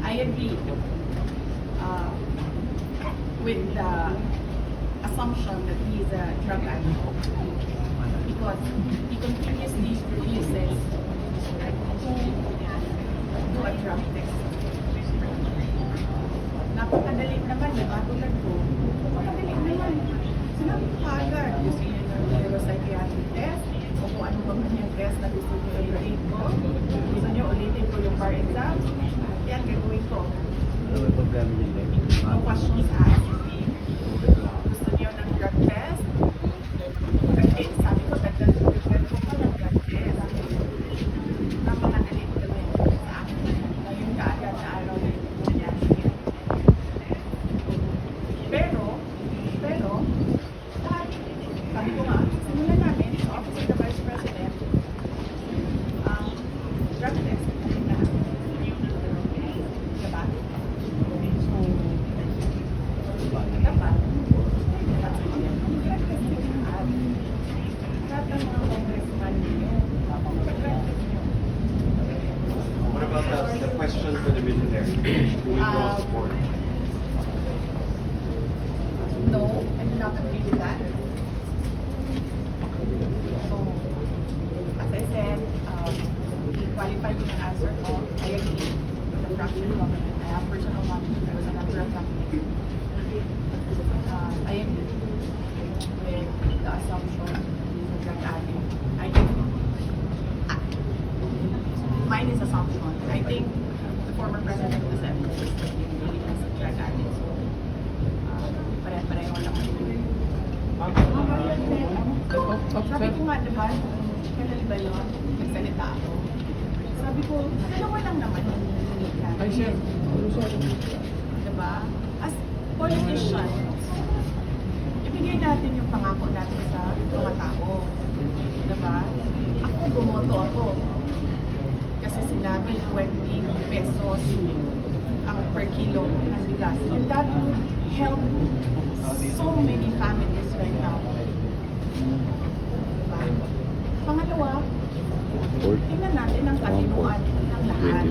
I agree with the assumption that he is a drug addict because he continuously refuses to do a drug test. Napakadali naman, di ba? Tulad ko, napakadali naman. Sinabi ko agad, gusto niyo ng neuropsychiatric test o kung ano ba man yung test na gusto niyo i-rate ko. Gusto niyo ulitin ko yung bar exam. Yan, gagawin ko. No questions asked. Gusto niyo ng drug test? Okay, sabi ko, dagdag ko pa ng drug test. Napakadali ko naman sa akin. Ngayon kaagad na araw na yung nangyari yan. Pero, lahat, sabi ko nga, simulan namin sa Office of the Vice President, drug test. Diba? Dapat, What about the question for the military? Do we draw support? no, I do not agree with that. So, as I said, qualified with an answer ko, I agree with the fractional government. I have personal knowledge. I was a member of that committee. I agree with the assumption of drug addict. I think mine is assumption. I think the former president of the Senate was really as a drug addict. So, pare-pareho lang. Sabi ko nga, diba, kailan ba yun? Nagsalita ako. Sabi ko, dalawa lang naman yung hinihingi natin. Diba? As politicians, ibigay natin yung pangako natin sa mga tao. Diba? Ako, bumoto ako. Kasi sinabi 20 pesos ang per kilo ng bigas. And that would help so many families right now. Diba? Pangalawa, tingnan natin ang katinuan ng lahat.